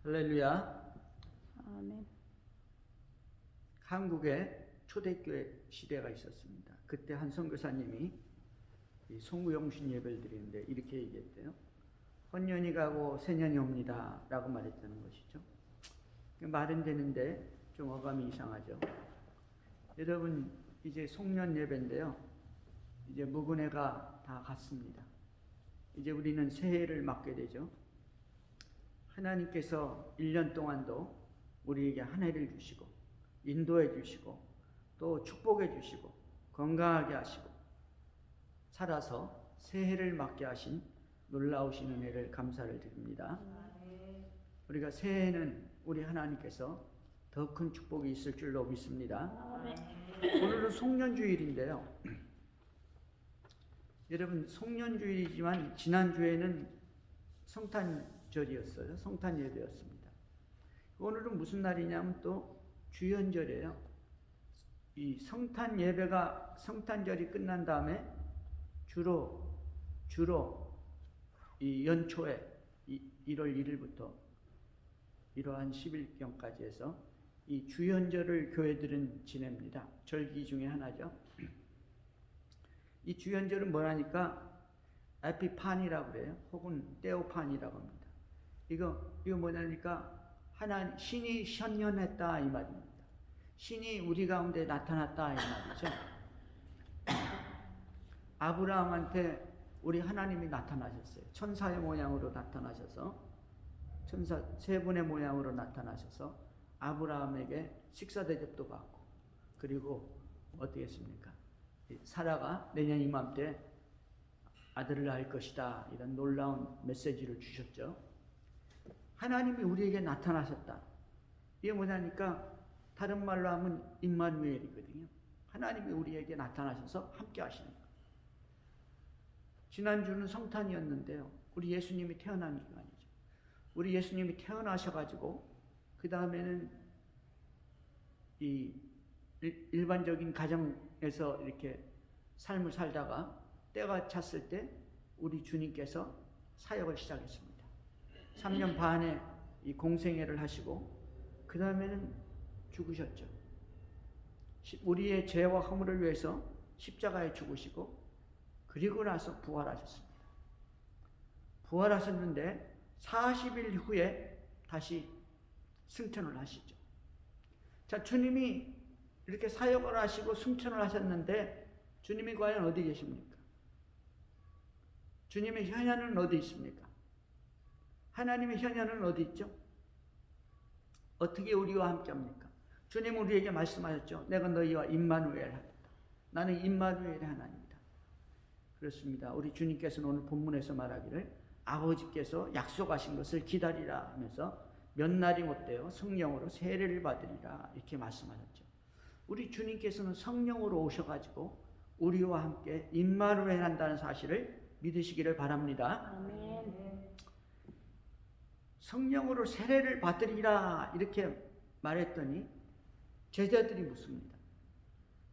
할렐루야. 아멘. 한국에 초대교회 시대가 있었습니다. 그때 한 선교사님이 이 송구영신 예배를 드리는데 이렇게 얘기했대요. 헌년이 가고 새년이 옵니다 라고 말했다는 것이죠. 말은 되는데 좀 어감이 이상하죠. 여러분, 이제 송년 예배인데요, 이제 묵은해가 다 갔습니다. 이제 우리는 새해를 맞게 되죠. 하나님께서 1년 동안도 우리에게 한 해를 주시고 인도해 주시고 또 축복해 주시고 건강하게 하시고 살아서 새해를 맞게 하신 놀라우신 은혜를 감사를 드립니다. 우리가 새해에는 우리 하나님께서 더 큰 축복이 있을 줄로 믿습니다. 오늘은 송년주일인데요, 여러분, 송년주일이지만 지난주에는 성탄절이었어요. 성탄 예배였습니다. 오늘은 무슨 날이냐면 또 주연절이에요. 이 성탄 예배가 성탄절이 끝난 다음에 주로 이 연초에 1월 1일부터 1월 한 10일경까지 해서 이 주연절을 교회들은 지냅니다. 절기 중에 하나죠. 이 주연절은 뭐라니까 에피판이라고 그래요. 혹은 떼오판이라고 합니다. 이거 뭐냐니까 신이 현현했다 이 말입니다. 신이 우리 가운데 나타났다 이 말이죠. 아브라함한테 우리 하나님이 나타나셨어요. 천사의 모양으로 나타나셔서, 천사 세 분의 모양으로 나타나셔서 아브라함에게 식사 대접도 받고, 그리고 어떻게 했습니까? 사라가 내년 이맘때 아들을 낳을 것이다, 이런 놀라운 메시지를 주셨죠. 하나님이 우리에게 나타나셨다. 이게 뭐냐니까 다른 말로 하면 임마누엘이거든요. 하나님이 우리에게 나타나셔서 함께 하시는 거예요. 지난주는 성탄이었는데요, 우리 예수님이 태어난 기간이죠. 우리 예수님이 태어나셔가지고 그 다음에는 이 일반적인 가정에서 이렇게 삶을 살다가 때가 찼을 때 우리 주님께서 사역을 시작했습니다. 3년 반의 이 공생애를 하시고 그 다음에는 죽으셨죠. 우리의 죄와 허물을 위해서 십자가에 죽으시고 그리고 나서 부활하셨습니다. 부활하셨는데 40일 후에 다시 승천을 하시죠. 자, 주님이 이렇게 사역을 하시고 승천을 하셨는데 주님이 과연 어디 계십니까? 주님의 현현은 어디 있습니까? 하나님의 현현은 어디 있죠? 어떻게 우리와 함께 합니까? 주님은 우리에게 말씀하셨죠. 내가 너희와 임마누엘 하겠다. 나는 임마누엘의 하나님이다. 그렇습니다. 우리 주님께서는 오늘 본문에서 말하기를 아버지께서 약속하신 것을 기다리라 하면서 몇 날이 못되어 성령으로 세례를 받으리라 이렇게 말씀하셨죠. 우리 주님께서는 성령으로 오셔가지고 우리와 함께 임마누엘 한다는 사실을 믿으시기를 바랍니다. 아멘. 성령으로 세례를 받으리라 이렇게 말했더니 제자들이 묻습니다.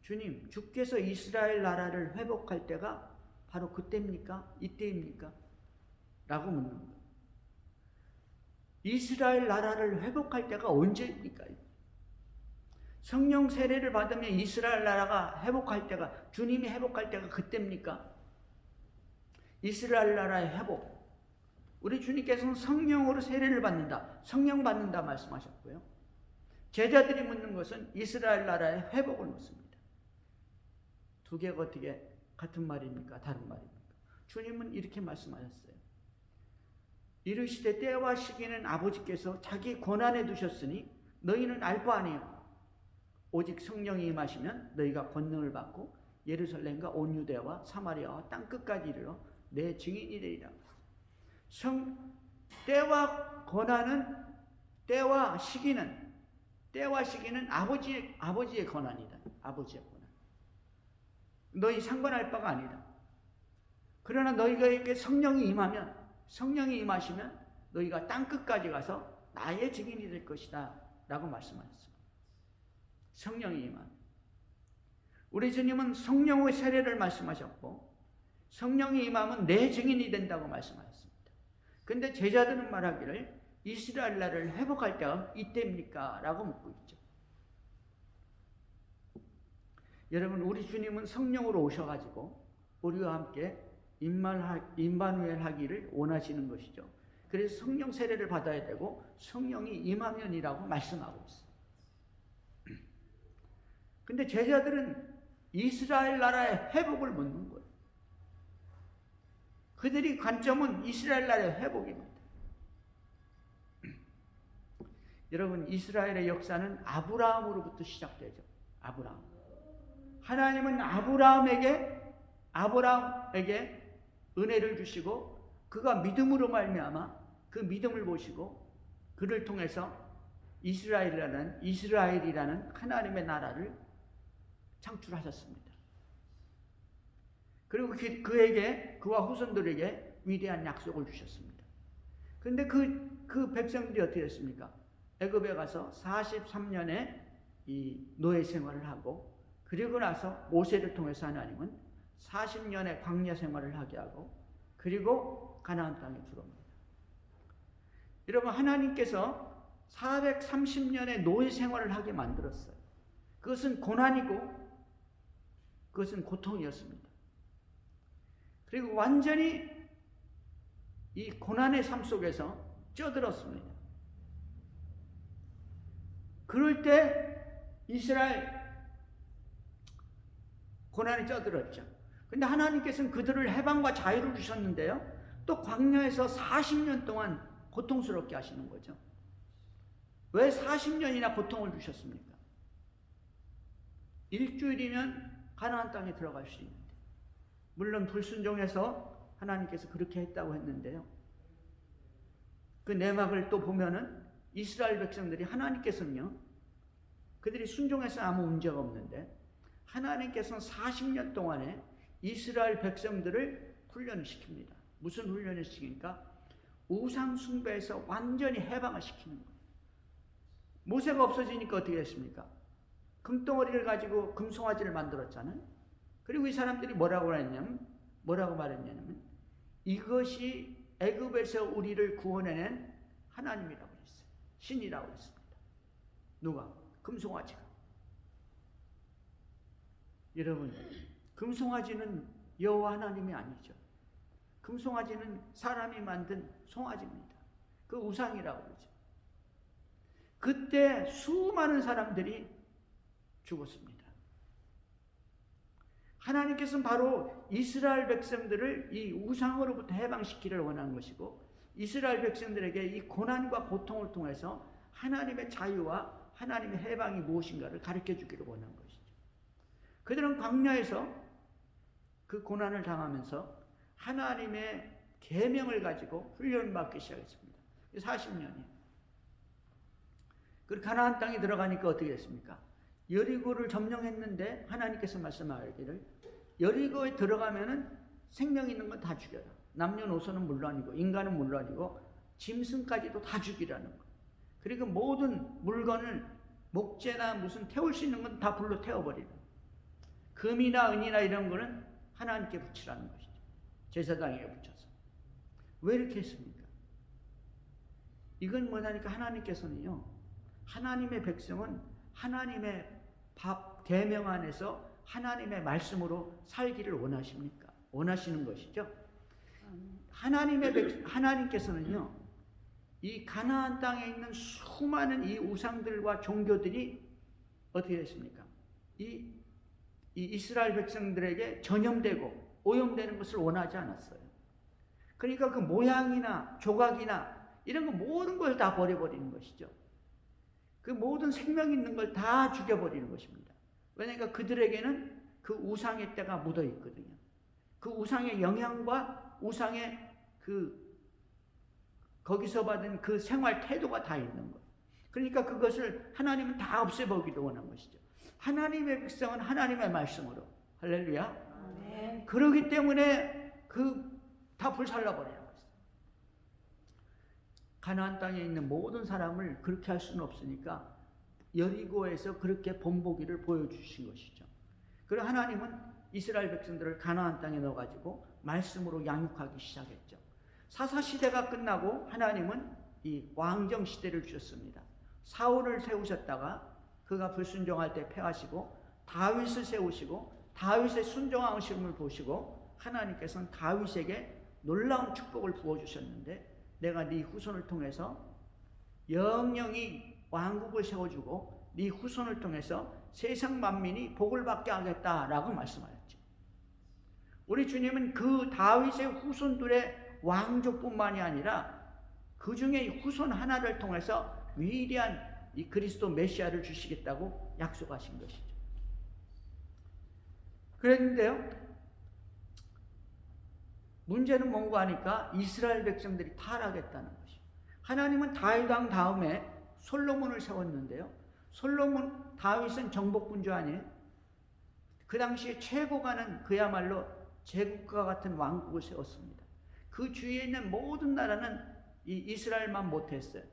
주님, 주께서 이스라엘 나라를 회복할 때가 바로 그때입니까? 이때입니까? 라고 묻는 거예요. 이스라엘 나라를 회복할 때가 언제입니까? 성령 세례를 받으면 이스라엘 나라가 회복할 때가, 주님이 회복할 때가 그때입니까? 이스라엘 나라의 회복, 우리 주님께서는 성령으로 세례를 받는다, 성령 받는다 말씀하셨고요. 제자들이 묻는 것은 이스라엘 나라의 회복을 묻습니다. 두 개가 어떻게 같은 말입니까? 다른 말입니까? 주님은 이렇게 말씀하셨어요. 이르시되 때와 시기는 아버지께서 자기 권한에 두셨으니 너희는 알 바 아니요. 오직 성령이 임하시면 너희가 권능을 받고 예루살렘과 온 유대와 사마리아와 땅끝까지 이르러 내 증인이 되리라. 때와 권한은, 때와 시기는 아버지의 권한이다. 아버지의 권한. 너희 상관할 바가 아니다. 그러나 너희가 성령이 임하시면 너희가 땅끝까지 가서 나의 증인이 될 것이다 라고 말씀하셨습니다. 성령이 임함. 우리 주님은 성령의 세례를 말씀하셨고 성령이 임하면 내 증인이 된다고 말씀하셨습니다. 근데 제자들은 말하기를 이스라엘 나라를 회복할 때가 이때입니까? 라고 묻고 있죠. 여러분, 우리 주님은 성령으로 오셔가지고 우리와 함께 임마누엘 하기를 원하시는 것이죠. 그래서 성령 세례를 받아야 되고 성령이 임하면이라고 말씀하고 있어요. 근데 제자들은 이스라엘 나라의 회복을 묻는 거예요. 그들이 관점은 이스라엘 나라의 회복입니다. 여러분, 이스라엘의 역사는 아브라함으로부터 시작되죠. 아브라함. 하나님은 아브라함에게 은혜를 주시고 그가 믿음으로 말미암아 그 믿음을 보시고 그를 통해서 이스라엘이라는 하나님의 나라를 창출하셨습니다. 그리고 그와 후손들에게 위대한 약속을 주셨습니다. 그런데 그 백성들이 어떻게 됐습니까? 애굽에 가서 43년의 이 노예 생활을 하고 그리고 나서 모세를 통해서 하나님은 40년의 광야 생활을 하게 하고 그리고 가나안 땅에 들어옵니다. 여러분, 하나님께서 430년의 노예 생활을 하게 만들었어요. 그것은 고난이고 그것은 고통이었습니다. 그리고 완전히 이 고난의 삶 속에서 쪄들었습니다. 그럴 때 이스라엘 고난에 쪄들었죠. 근데 하나님께서는 그들을 해방과 자유를 주셨는데요. 또 광야에서 40년 동안 고통스럽게 하시는 거죠. 왜 40년이나 고통을 주셨습니까? 일주일이면 가나안 땅에 들어갈 수 있는데, 물론 불순종해서 하나님께서 그렇게 했다고 했는데요. 그 내막을 또 보면은 이스라엘 백성들이 하나님께서는요, 그들이 순종해서 아무 문제가 없는데 하나님께서는 40년 동안에 이스라엘 백성들을 훈련을 시킵니다. 무슨 훈련을 시키니까? 우상 숭배에서 완전히 해방을 시키는 거예요. 모세가 없어지니까 어떻게 됐습니까? 금덩어리를 가지고 금송아지를 만들었잖아요. 그리고 이 사람들이 뭐라고 말했냐면 이것이 애굽에서 우리를 구원해낸 하나님이라고 했어요. 신이라고 했습니다. 누가? 금송아지가. 여러분, 금송아지는 여호와 하나님이 아니죠. 금송아지는 사람이 만든 송아지입니다. 그 우상이라고 그러죠. 그때 수많은 사람들이 죽었습니다. 하나님께서는 바로 이스라엘 백성들을 이 우상으로부터 해방시키기를 원하는 것이고, 이스라엘 백성들에게 이 고난과 고통을 통해서 하나님의 자유와 하나님의 해방이 무엇인가를 가르쳐 주기를 원한 것이죠. 그들은 광야에서 그 고난을 당하면서 하나님의 계명을 가지고 훈련을 받기 시작했습니다. 40년이에요. 그리고 가나안 땅에 들어가니까 어떻게 됐습니까? 여리고를 점령했는데 하나님께서 말씀하기를 여리고에 들어가면은 생명 있는 건 다 죽여라. 남녀노소는 물론이고 인간은 물론이고 짐승까지도 다 죽이라는 거. 그리고 모든 물건을 목재나 무슨 태울 수 있는 건 다 불로 태워버리는 거. 금이나 은이나 이런 거는 하나님께 붙이라는 것이죠. 제사장에게 붙여서. 왜 이렇게 했습니까? 이건 뭐냐니까 하나님께서는요, 하나님의 백성은 하나님의 계명 안에서 하나님의 말씀으로 살기를 원하십니까? 원하시는 것이죠. 하나님께서는요, 이 가나안 땅에 있는 수많은 이 우상들과 종교들이 어떻게 됐습니까? 이 이스라엘 백성들에게 전염되고 오염되는 것을 원하지 않았어요. 그러니까 그 모양이나 조각이나 이런 거 모든 걸 다 버려버리는 것이죠. 그 모든 생명 있는 걸 다 죽여버리는 것입니다. 왜냐하면 그들에게는 그 우상의 때가 묻어 있거든요. 그 우상의 영향과 우상의 거기서 받은 그 생활 태도가 다 있는 거예요. 그러니까 그것을 하나님은 다 없애보기도 원한 것이죠. 하나님의 백성은 하나님의 말씀으로, 할렐루야. 아멘. 그러기 때문에 다 불살라버리는 거예요. 가나안 땅에 있는 모든 사람을 그렇게 할 수는 없으니까 여리고에서 그렇게 본보기를 보여주신 것이죠. 그리고 하나님은 이스라엘 백성들을 가나안 땅에 넣어가지고 말씀으로 양육하기 시작했죠. 사사시대가 끝나고 하나님은 이 왕정 시대를 주셨습니다. 사울을 세우셨다가 그가 불순종할 때 패하시고 다윗을 세우시고 다윗의 순종하심을 보시고 하나님께서는 다윗에게 놀라운 축복을 부어주셨는데 내가 네 후손을 통해서 영영이 왕국을 세워주고 네 후손을 통해서 세상 만민이 복을 받게 하겠다라고 말씀하셨죠. 우리 주님은 그 다윗의 후손들의 왕족뿐만이 아니라 그 중에 후손 하나를 통해서 위대한 이 그리스도 메시아를 주시겠다고 약속하신 것이죠. 그랬는데요, 문제는 뭔가 하니까 이스라엘 백성들이 타락했다는 것이죠. 하나님은 다윗 왕 다음에 솔로몬을 세웠는데요, 다윗은 정복군주 아니에요? 그 당시에 최고가는 그야말로 제국과 같은 왕국을 세웠습니다. 그 주위에 있는 모든 나라는 이 이스라엘만 못했어요.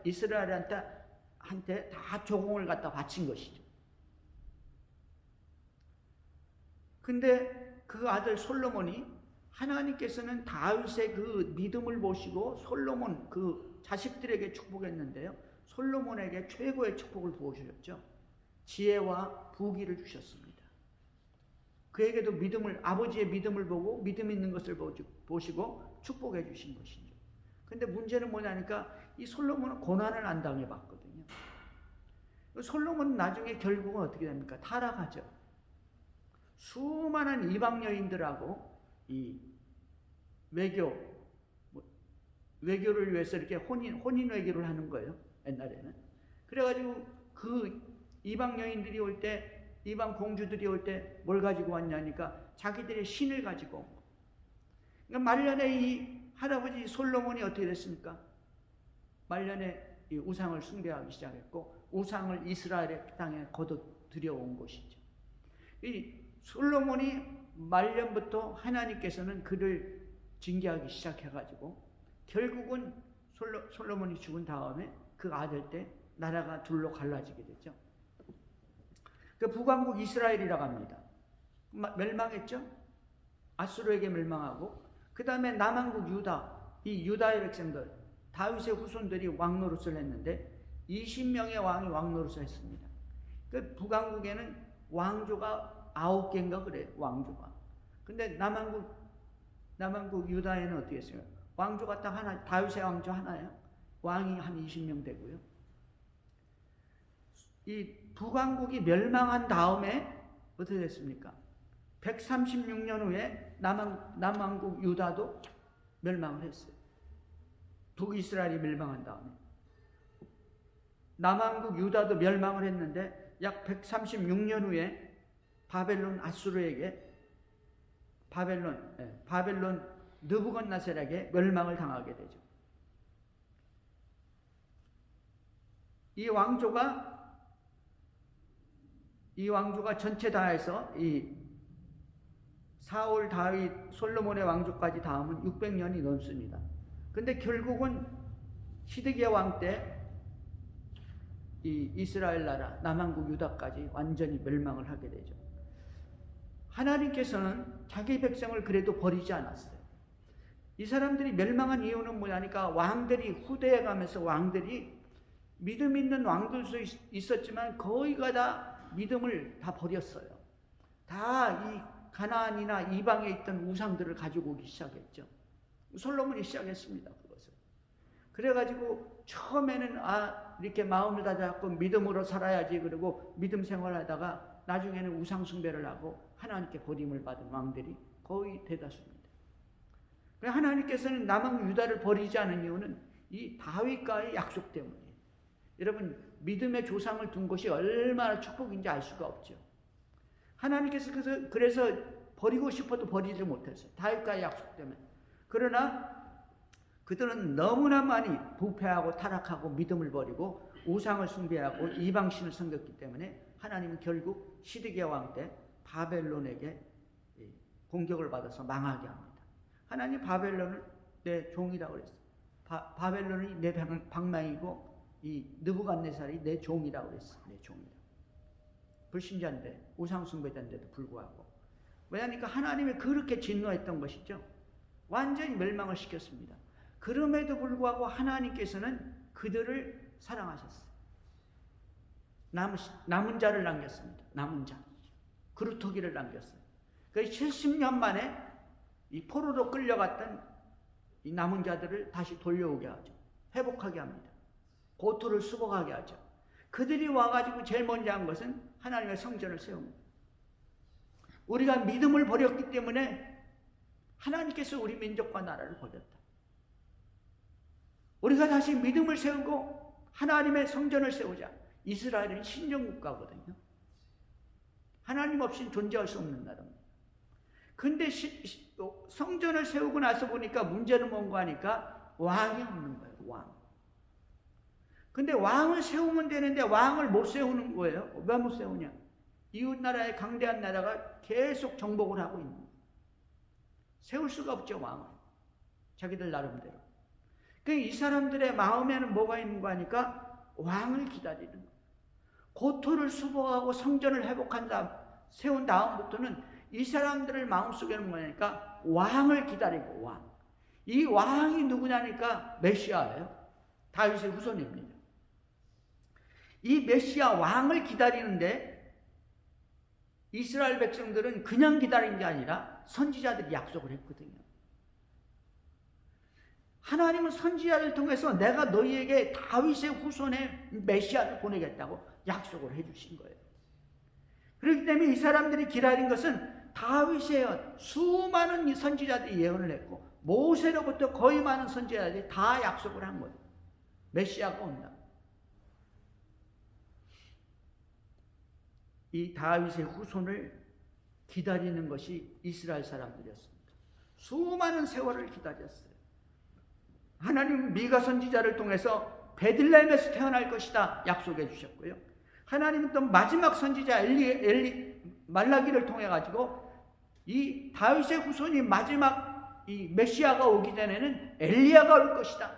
이스라엘한테 다 조공을 갖다 바친 것이죠. 근데 그 아들 솔로몬이 하나님께서는 다윗의 그 믿음을 보시고 솔로몬 그 자식들에게 축복했는데요, 솔로몬에게 최고의 축복을 부어주셨죠. 지혜와 부귀를 주셨습니다. 그에게도 아버지의 믿음을 보고 믿음 있는 것을 보시고 축복해 주신 것이죠. 근데 문제는 뭐냐니까 이 솔로몬은 고난을 안 당해봤거든요. 솔로몬은 나중에 결국은 어떻게 됩니까? 타락하죠. 수많은 이방 여인들하고 이 외교를 위해서 이렇게 혼인 외교를 하는 거예요. 옛날에는. 그래가지고 그 이방 여인들이 올 때, 이방 공주들이 올 때 뭘 가지고 왔냐니까 자기들의 신을 가지고 온 거. 그러니까 말년에 이 할아버지 솔로몬이 어떻게 됐습니까? 말년에 이 우상을 숭배하기 시작했고 우상을 이스라엘의 땅에 거둬 들여온 것이죠. 이 솔로몬이 말년부터 하나님께서는 그를 징계하기 시작해가지고 결국은 솔로몬이 죽은 다음에 그 아들 때 나라가 둘로 갈라지게 되죠. 그 북왕국 이스라엘이라고 합니다. 멸망했죠. 아수르에게 멸망하고 그 다음에 남왕국 유다, 이 유다의 백성들, 다윗의 후손들이 왕노릇을 했는데 20명의 왕이 왕노릇을 했습니다. 그 북왕국에는 왕조가 9개인가 그래요. 왕조가. 근데 남왕국 유다에는 어떻게 했어요? 왕조가 딱 하나, 다윗의 왕조 하나예요. 왕이 한 20명 되고요. 이 북왕국이 멸망한 다음에 어떻게 됐습니까? 136년 후에 남왕국 유다도 멸망을 했어요. 북이스라엘이 멸망한 다음에 남왕국 유다도 멸망을 했는데 약 136년 후에 바벨론 느부갓네살에게 멸망을 당하게 되죠. 이 왕조가 전체 다 해서 이 사울, 다윗, 솔로몬의 왕조까지 다 하면 600년이 넘습니다. 근데 결국은 시드기야 왕 때 이 이스라엘 나라, 남왕국 유다까지 완전히 멸망을 하게 되죠. 하나님께서는 자기 백성을 그래도 버리지 않았어요. 이 사람들이 멸망한 이유는 뭐냐니까 왕들이 후대에 가면서 왕들이 믿음 있는 왕들도 있었지만 거의가 다 믿음을 다 버렸어요. 다 이 가나안이나 이방에 있던 우상들을 가지고 오기 시작했죠. 솔로몬이 시작했습니다. 그것을. 그래가지고 처음에는 이렇게 마음을 다잡고 믿음으로 살아야지 그러고 믿음 생활하다가 나중에는 우상 숭배를 하고 하나님께 버림을 받은 왕들이 거의 대다수입니다. 하나님께서는 남왕 유다를 버리지 않은 이유는 이 다윗과의 약속 때문이에요. 여러분 믿음의 조상을 둔 것이 얼마나 축복인지 알 수가 없죠. 하나님께서 그래서 버리고 싶어도 버리지 못했어요. 다윗과의 약속 때문에. 그러나 그들은 너무나 많이 부패하고 타락하고 믿음을 버리고 우상을 숭배하고 이방신을 섬겼기 때문에 하나님은 결국 시드기야 왕 때 바벨론에게 공격을 받아서 망하게 합니다. 하나님 바벨론을 내 종이라고 그랬어요. 바벨론이 내 방망이고 이 느부갓네살이 내 종이라고 그랬어요. 내 종이다. 불신자인데 우상 숭배자인데도 불구하고. 왜냐하니까 하나님이 그렇게 진노했던 것이죠. 완전히 멸망을 시켰습니다. 그럼에도 불구하고 하나님께서는 그들을 사랑하셨어요. 남은 자를 남겼습니다. 남은 자. 그루터기를 남겼어요. 그래서 70년 만에 이 포로로 끌려갔던 이 남은 자들을 다시 돌려오게 하죠. 회복하게 합니다. 고토를 수복하게 하죠. 그들이 와가지고 제일 먼저 한 것은 하나님의 성전을 세웁니다. 우리가 믿음을 버렸기 때문에 하나님께서 우리 민족과 나라를 버렸다. 우리가 다시 믿음을 세우고 하나님의 성전을 세우자. 이스라엘은 신정국가거든요. 하나님 없이는 존재할 수 없는 나라입니다. 근데 성전을 세우고 나서 보니까 문제는 뭔가 하니까 왕이 없는 거예요. 왕. 근데 왕을 세우면 되는데 왕을 못 세우는 거예요. 왜 못 세우냐? 이웃 나라의 강대한 나라가 계속 정복을 하고 있는 거예요. 세울 수가 없죠, 왕을. 자기들 나름대로. 그러니까 이 사람들의 마음에는 뭐가 있는 거 하니까 왕을 기다리는 거예요. 고토를 수복하고 성전을 회복한 다음, 세운 다음부터는 이 사람들의 마음속에는 뭐냐니까 왕을 기다리고 왕. 이 왕이 누구냐니까 메시아예요. 다윗의 후손입니다. 이 메시아 왕을 기다리는데 이스라엘 백성들은 그냥 기다린 게 아니라 선지자들이 약속을 했거든요. 하나님은 선지자를 통해서 내가 너희에게 다윗의 후손의 메시아를 보내겠다고 약속을 해주신 거예요. 그렇기 때문에 이 사람들이 기다린 것은 다윗의 수많은 선지자들이 예언을 했고 모세로부터 거의 많은 선지자들이 다 약속을 한 거예요. 메시아가 온다. 이 다윗의 후손을 기다리는 것이 이스라엘 사람들이었습니다. 수많은 세월을 기다렸어요. 하나님은 미가 선지자를 통해서 베들레헴에서 태어날 것이다 약속해 주셨고요. 하나님은 또 마지막 선지자 말라기를 통해 가지고 이 다윗의 후손이 마지막 이 메시아가 오기 전에는 엘리야가 올 것이다.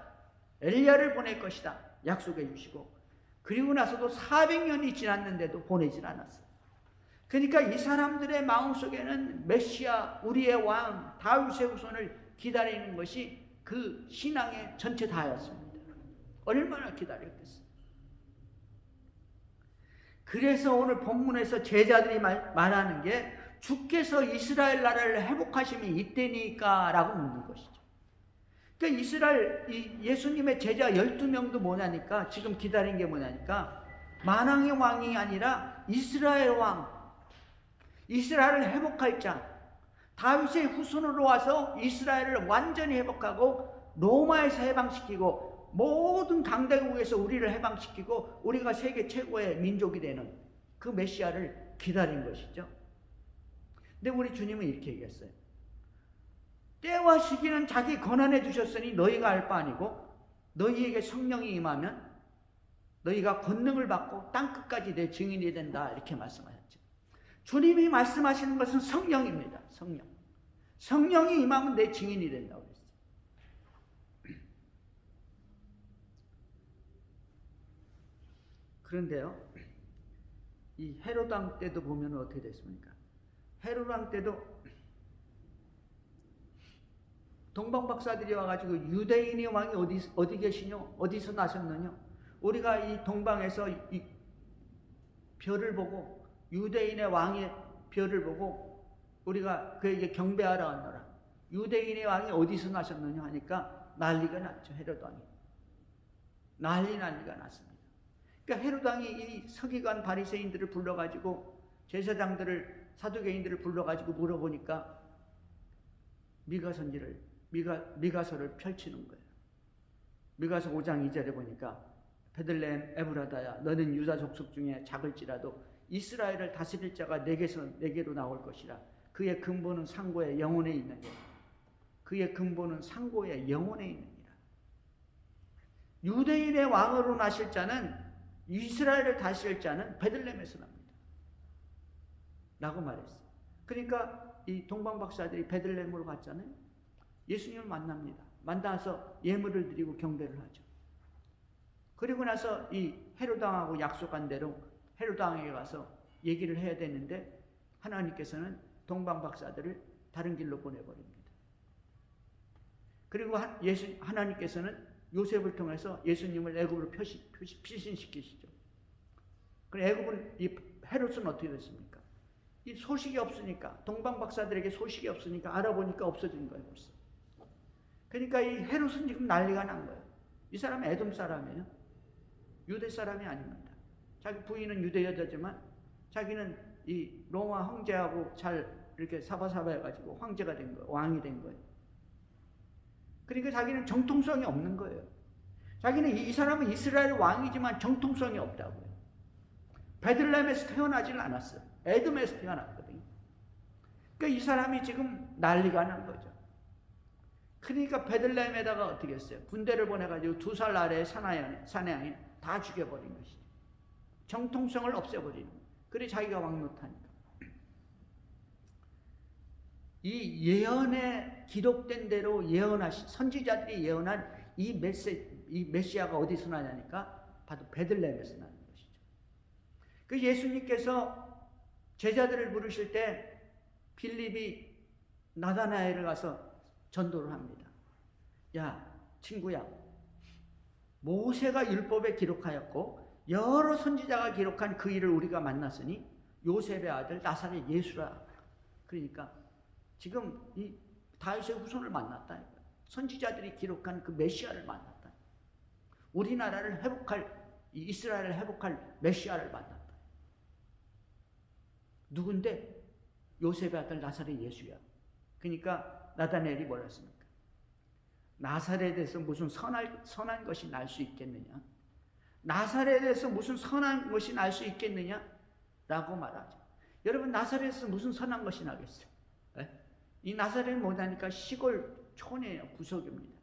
엘리야를 보낼 것이다 약속해 주시고 그리고 나서도 400년이 지났는데도 보내질 않았어요. 그러니까 이 사람들의 마음속에는 메시아, 우리의 왕, 다윗의 후손을 기다리는 것이 그 신앙의 전체 다였습니다. 얼마나 기다렸겠어요. 그래서 오늘 본문에서 제자들이 말하는 게 주께서 이스라엘 나라를 회복하심이 이때니까 라고 묻는 것이죠. 그러니까 이스라엘 예수님의 제자 12명도 뭐냐니까 지금 기다린 게 뭐냐니까 만왕의 왕이 아니라 이스라엘 왕, 이스라엘을 회복할 자, 다윗의 후손으로 와서 이스라엘을 완전히 회복하고 로마에서 해방시키고 모든 강대국에서 우리를 해방시키고 우리가 세계 최고의 민족이 되는 그 메시아를 기다린 것이죠. 근데 우리 주님은 이렇게 얘기했어요. 때와 시기는 자기 권한해 주셨으니 너희가 알 바 아니고 너희에게 성령이 임하면 너희가 권능을 받고 땅끝까지 내 증인이 된다 이렇게 말씀하셨죠. 주님이 말씀하시는 것은 성령입니다. 성령. 성령이 임하면 내 증인이 된다고 그랬어요. 그런데요, 이 헤롯 왕 때도 보면 어떻게 됐습니까? 헤롯 왕 때도 동방박사들이 와가지고 유대인의 왕이 어디 계시냐? 어디서 나셨느냐? 우리가 이 동방에서 이 별을 보고 유대인의 왕의 별을 보고 우리가 그에게 경배하러 왔노라. 유대인의 왕이 어디서 나셨느냐 하니까 난리가 났죠. 헤롯 왕이. 난리가 났습니다. 그러니까 헤롯 왕이 이 서기관 바리새인들을 불러가지고 제사장들을 사두개인들을 불러가지고 물어보니까 미가서를 펼치는 거예요. 미가서 5장 2절에 보니까 베들레헴 에브라다야 너는 유다 족속 중에 작을지라도 이스라엘을 다스릴 자가 내게로 나올 것이라. 그의 근본은 상고의 영혼에 있느니라. 그의 근본은 상고의 영혼에 있느니라. 유대인의 왕으로 나실 자는 이스라엘을 다스릴 자는 베들레헴에서 납니다. 라고 말했어요. 그러니까 이 동방박사들이 베들레헴으로 갔잖아요. 예수님을 만납니다. 만나서 예물을 드리고 경배를 하죠. 그리고 나서 이 헤롯 왕하고 약속한 대로 헤롯 왕에게 가서 얘기를 해야 되는데 하나님께서는 동방박사들을 다른 길로 보내버립니다. 그리고 하나님께서는 요셉을 통해서 예수님을 애굽으로 피신시키시죠. 그 애굽은 이 헤롯은 어떻게 됐습니까? 이 소식이 없으니까, 동방 박사들에게 소식이 없으니까 알아보니까 없어진 거예요, 벌써. 그러니까 이 헤롯은 지금 난리가 난 거예요. 이 사람은 에돔 사람이에요. 유대 사람이 아닙니다. 자기 부인은 유대 여자지만 자기는 이 로마 황제하고 잘 이렇게 사바사바 해가지고 황제가 된 거예요. 왕이 된 거예요. 그러니까 자기는 정통성이 없는 거예요. 자기는 이 사람은 이스라엘 왕이지만 정통성이 없다고요. 베들레헴에서 태어나질 않았어요. 에돔에서 태어났거든요. 그러니까 이 사람이 지금 난리가 난 거죠. 그러니까 베들레헴에다가 어떻게 했어요? 군대를 보내가지고 2살 아래의 사내양이 다 죽여버린 것이죠. 정통성을 없애버리는 거예요. 그래 자기가 왕 못하니까. 이 예언에 기록된 대로 선지자들이 예언한 이 메시아가 어디서 나냐니까 바로 베들레헴에서 나는 것이죠. 그 예수님께서 제자들을 부르실 때 빌립이 나다나엘을 가서 전도를 합니다. 야, 친구야, 모세가 율법에 기록하였고 여러 선지자가 기록한 그 일을 우리가 만났으니 요셉의 아들 나사렛 예수라. 그러니까 지금 이 다윗의 후손을 만났다. 선지자들이 기록한 그 메시아를 만났다. 우리나라를 회복할, 이스라엘을 회복할 메시아를 만났다. 누군데? 요셉의 아들 나사렛 예수야. 그러니까 나다나엘이 뭐라 했습니까? 나사렛에서 무슨 선한 것이 날 수 있겠느냐? 나사렛에서 무슨 선한 것이 날 수 있겠느냐? 라고 말하죠. 여러분, 나사렛에서 무슨 선한 것이 나겠어요? 네? 이 나사렛은 뭐냐니까 시골 촌이에요. 구석입니다.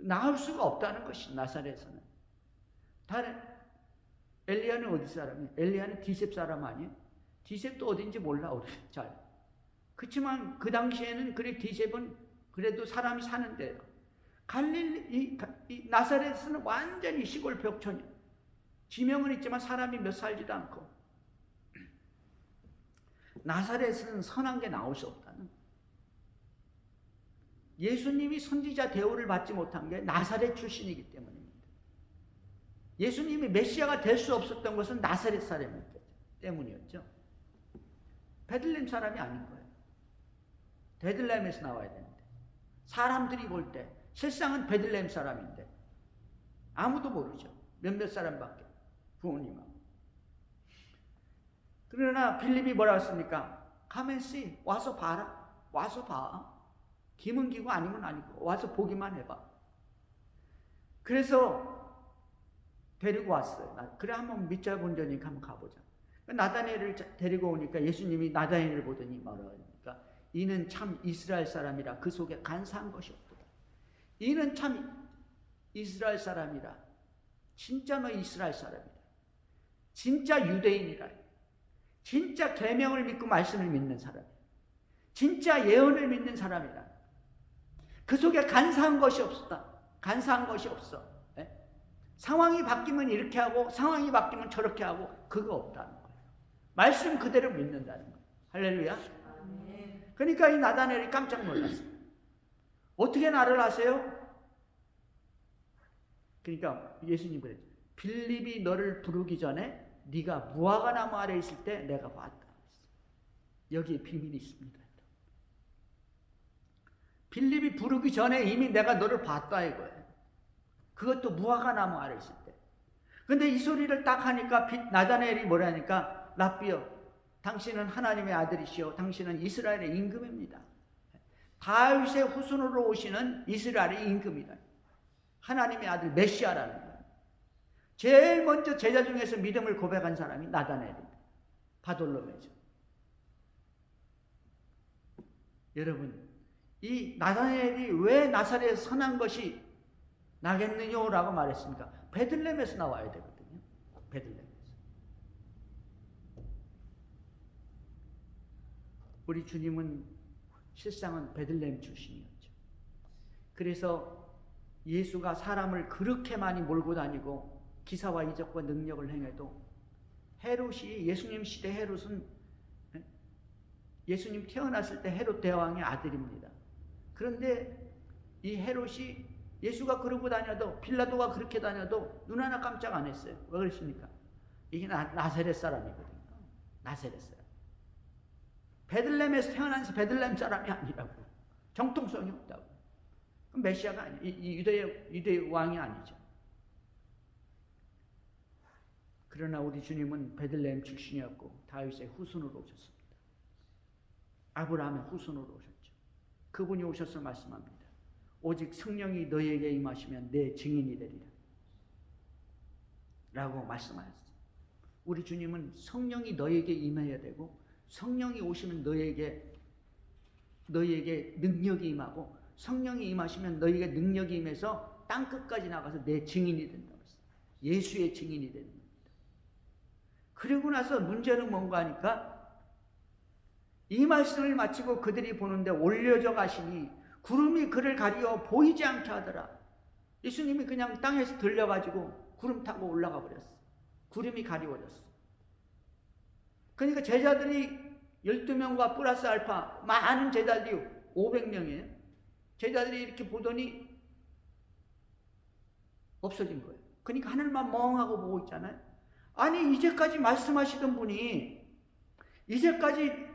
나올 수가 없다는 것이 나사렛에서는. 다른 엘리야는 어디 사람이에요? 엘리야는 디셉 사람 아니에요? 디셉도 어딘지 몰라 우리 잘. 그렇지만 그 당시에는 그래 디셉은 그래도 사람이 사는데요. 이 나사렛은 완전히 시골 벽촌이에요. 지명은 있지만 사람이 몇 살지도 않고. 나사렛은 선한 게 나올 수 없다는 거예요. 예수님이 선지자 대우를 받지 못한 게 나사렛 출신이기 때문입니다. 예수님이 메시아가 될 수 없었던 것은 나사렛 사람이었기 때문이었죠. 베들레헴 사람이 아닌 거예요. 베들레헴에서 나와야 되는데 사람들이 볼 때 실상은 베들레헴 사람인데 아무도 모르죠. 몇몇 사람밖에. 부모님하고. 그러나 빌립이 뭐라고 했습니까? Come and see. 와서 봐라. 와서 봐. 기면 기고 아니면 아니고 와서 보기만 해봐. 그래서 데리고 왔어요. 그래 한번 믿자 본전이니까 한번 가보자. 나다나엘을 데리고 오니까 예수님이 나다나엘을 보더니 뭐라고 하니까 이는 참 이스라엘 사람이라 그 속에 간사한 것이 없도다. 이는 참 이스라엘 사람이라. 진짜 너 이스라엘 사람이다. 진짜 유대인이라. 진짜 계명을 믿고 말씀을 믿는 사람이다. 진짜 예언을 믿는 사람이다. 그 속에 간사한 것이 없었다. 간사한 것이 없어. 네? 상황이 바뀌면 이렇게 하고 상황이 바뀌면 저렇게 하고 그거 없다는 거예요. 말씀 그대로 믿는다는 거예요. 할렐루야. 아멘. 그러니까 이 나다나엘이 깜짝 놀랐어요. 어떻게 나를 아세요? 그러니까 예수님 그랬죠. 빌립이 너를 부르기 전에 네가 무화과 나무 아래 있을 때 내가 봤다. 여기에 비밀이 있습니다. 빌립이 부르기 전에 이미 내가 너를 봤다 이거예요. 그것도 무화과 나무 아래 있을 때. 근데 이 소리를 딱 하니까 나다나엘이 뭐라니까 랍비여 당신은 하나님의 아들이시오. 당신은 이스라엘의 임금입니다. 다윗의 후손으로 오시는 이스라엘의 임금이다. 하나님의 아들 메시아라는 거예요. 제일 먼저 제자 중에서 믿음을 고백한 사람이 나다나엘입니다. 바돌로메죠. 여러분 이 나다나엘이 왜 나사렛에 선한 것이 나겠느냐라고 말했습니까? 베들레헴에서 나와야 되거든요. 베들레헴에서. 우리 주님은 실상은 베들레헴 출신이었죠. 그래서 예수가 사람을 그렇게 많이 몰고 다니고 기사와 이적과 능력을 행해도 헤롯이 예수님 시대 헤롯은 예수님 태어났을 때 헤롯 대왕의 아들입니다. 그런데 이 헤롯이 예수가 그러고 다녀도, 빌라도가 그렇게 다녀도 눈 하나 깜짝 안 했어요. 왜 그랬습니까? 이게 나사렛 사람이거든요. 나사렛 사람. 베들레헴에서 태어나서 베들레헴 사람이 아니라고. 정통성이 없다고. 그럼 메시아가 아니에요. 유대의 왕이 아니죠. 그러나 우리 주님은 베들레헴 출신이었고 다윗의 후손으로 오셨습니다. 아브라함의 후손으로 오셨죠. 그분이 오셔서 말씀합니다. 오직 성령이 너희에게 임하시면 내 증인이 되리라 라고 말씀하셨어요. 우리 주님은 성령이 너희에게 임해야 되고, 성령이 오시면 너희에게 능력이 임하고, 성령이 임하시면 너희에게 능력이 임해서 땅끝까지 나가서 내 증인이 된다고 했어요. 예수의 증인이 되는 겁니다. 그리고 나서 문제는 뭔가 하니까 이 말씀을 마치고 그들이 보는데 올려져 가시니 구름이 그를 가리어 보이지 않게 하더라. 예수님이 그냥 땅에서 들려가지고 구름 타고 올라가 버렸어. 구름이 가리워졌어. 그러니까 제자들이 12명과 플러스 알파 많은 제자들이 500명이에요. 제자들이 이렇게 보더니 없어진 거예요. 그러니까 하늘만 멍하고 보고 있잖아요. 아니 이제까지 말씀하시던 분이, 이제까지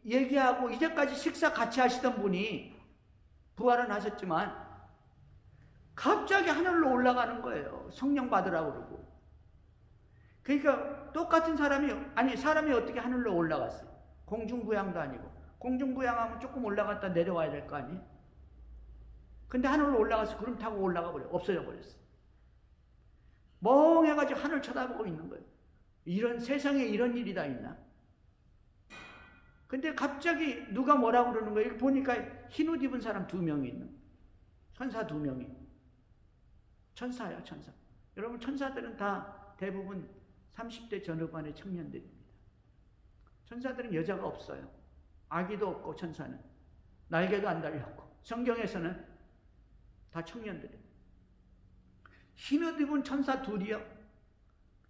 얘기하고 이제까지 식사 같이 하시던 분이 부활은 하셨지만 갑자기 하늘로 올라가는 거예요. 성령 받으라고 그러고. 그러니까 똑같은 사람이 어떻게 하늘로 올라갔어요? 공중부양도 아니고. 공중부양하면 조금 올라갔다 내려와야 될 거 아니에요? 근데 하늘로 올라가서 구름 타고 올라가 버려. 없어져 버렸어. 멍해가지고 하늘 쳐다보고 있는 거예요. 이런 세상에 이런 일이 다 있나? 근데 갑자기 누가 뭐라고 그러는 거예요? 보니까 흰 옷 입은 사람 2명이 있는 거예요. 천사 2명이. 천사야, 천사. 여러분, 천사들은 다 대부분 30대 전후반의 청년들입니다. 천사들은 여자가 없어요. 아기도 없고, 천사는 날개도 안 달렸고. 성경에서는 다 청년들이에요. 흰 옷 입은 천사 2이요.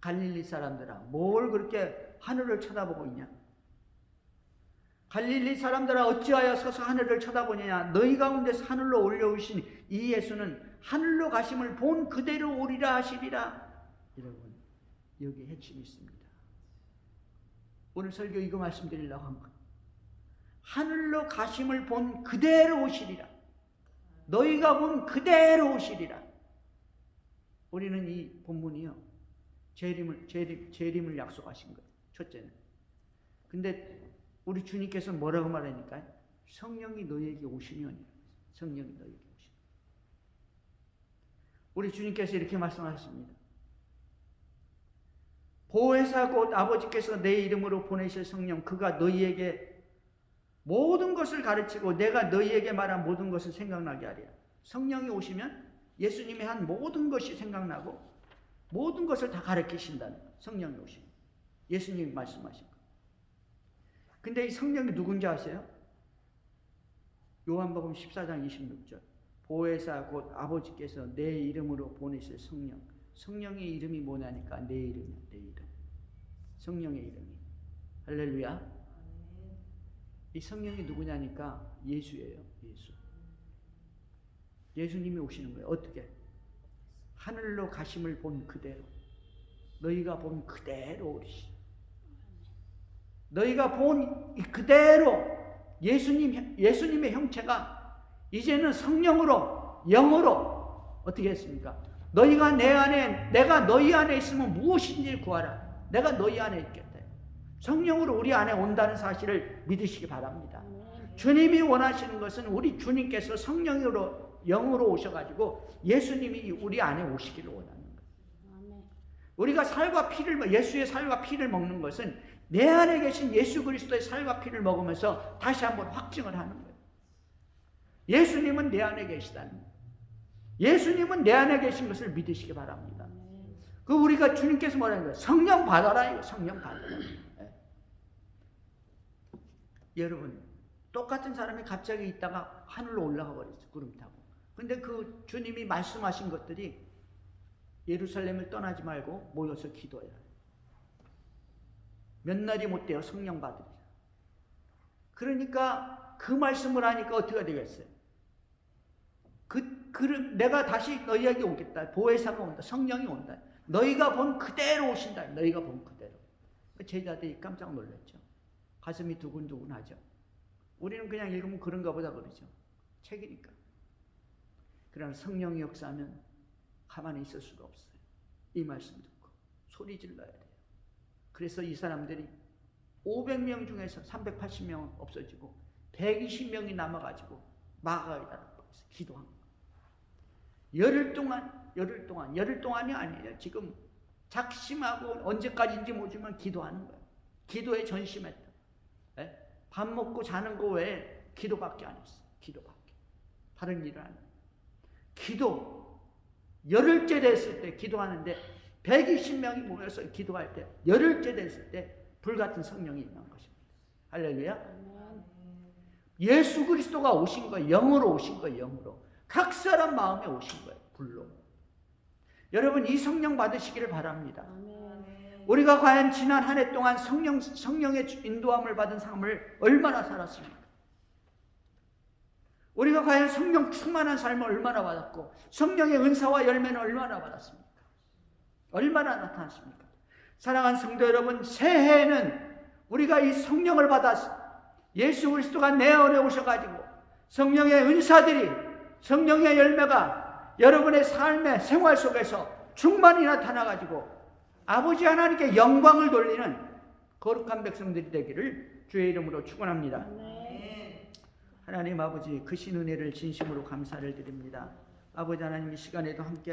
갈릴리 사람들아, 뭘 그렇게 하늘을 쳐다보고 있냐? 갈릴리 사람들아, 어찌하여 서서 하늘을 쳐다보느냐? 너희 가운데서 하늘로 올려오신 이 예수는 하늘로 가심을 본 그대로 오리라 하시리라. 여러분, 여기 핵심이 있습니다. 오늘 설교 이거 말씀드리려고 한 거예요. 하늘로 가심을 본 그대로 오시리라. 너희가 본 그대로 오시리라. 우리는 이 본문이요, 재림을 약속하신 거예요. 첫째는. 근데 우리 주님께서 뭐라고 말하니까? 성령이 너희에게 오시면, 성령이 너희에게 오시면. 우리 주님께서 이렇게 말씀하셨습니다. 보혜사 곧 아버지께서 내 이름으로 보내실 성령, 그가 너희에게 모든 것을 가르치고 내가 너희에게 말한 모든 것을 생각나게 하리라. 성령이 오시면 예수님이 한 모든 것이 생각나고 모든 것을 다 가르치신다는 거예요. 성령이 오시면. 예수님이 말씀하신 거예요. 근데 이 성령이 누군지 아세요? 요한복음 14장 26절. 보혜사 곧 아버지께서 내 이름으로 보내실 성령. 성령의 이름이 뭐냐니까 내 이름이야, 내 이름. 성령의 이름이. 할렐루야. 이 성령이 누구냐니까 예수예요, 예수. 예수님이 오시는 거예요. 어떻게? 하늘로 가심을 본 그대로. 너희가 본 그대로 오리시. 너희가 본 그대로 예수님의 형체가 이제는 성령으로, 영으로 어떻게 했습니까? 너희가 내 안에, 내가 너희 안에 있으면 무엇인지 구하라. 내가 너희 안에 있겠다. 성령으로 우리 안에 온다는 사실을 믿으시기 바랍니다. 주님이 원하시는 것은 우리 주님께서 성령으로, 영으로 오셔가지고 예수님이 우리 안에 오시기를 원하는 거예요. 우리가 살과 피를, 예수의 살과 피를 먹는 것은 내 안에 계신 예수 그리스도의 살과 피를 먹으면서 다시 한번 확증을 하는 거예요. 예수님은 내 안에 계시다는 거예요. 예수님은 내 안에 계신 것을 믿으시기 바랍니다. 그 우리가 주님께서 뭐라는 거예요? 성령 받아라, 이거. 성령 받아라. 네. 여러분, 똑같은 사람이 갑자기 있다가 하늘로 올라가 버렸어요. 구름 타고. 근데 그 주님이 말씀하신 것들이 예루살렘을 떠나지 말고 모여서 기도해라. 몇 날이 못 돼요. 성령 받으리라. 그러니까 그 말씀을 하니까 어떻게 되겠어요? 내가 다시 너희에게 오겠다. 보혜사가 온다. 성령이 온다. 너희가 본 그대로 오신다. 너희가 본 그대로. 제자들이 깜짝 놀랐죠. 가슴이 두근두근하죠. 우리는 그냥 읽으면 그런가 보다 그러죠. 책이니까. 그러나 성령이 역사하면 가만히 있을 수가 없어요. 이 말씀 듣고 소리 질러야 돼요. 그래서 이 사람들이 500명 중에서 380명은 없어지고 120명이 남아가지고 마가에다가 기도한 거예요. 열흘 동안이 아니에요. 지금 작심하고 언제까지인지 모르지만 기도하는 거예요. 기도에 전심했다. 네? 밥 먹고 자는 거 외에 기도밖에 안 했어요. 기도밖에. 다른 일을 안 해요. 기도. 열흘째 됐을 때 기도하는데 120명이 모여서 기도할 때 열흘째 됐을 때 불같은 성령이 임한 것입니다. 할렐루야. 예수 그리스도가 오신 거예요. 영으로 오신 거예요. 영으로. 각 사람 마음에 오신 거예요. 불로. 여러분 이 성령 받으시기를 바랍니다. 우리가 과연 지난 한 해 동안 성령의 인도함을 받은 삶을 얼마나 살았습니까? 우리가 과연 성령 충만한 삶을 얼마나 받았고 성령의 은사와 열매는 얼마나 받았습니까? 얼마나 나타났습니까? 사랑하는 성도 여러분, 새해에는 우리가 이 성령을 받아서 예수 그리스도가 내 안에 오셔가지고 성령의 은사들이, 성령의 열매가 여러분의 삶의 생활 속에서 충만히 나타나가지고 아버지 하나님께 영광을 돌리는 거룩한 백성들이 되기를 주의 이름으로 축원합니다. 하나님 아버지, 크신 은혜를 진심으로 감사를 드립니다. 아버지 하나님, 이 시간에도 함께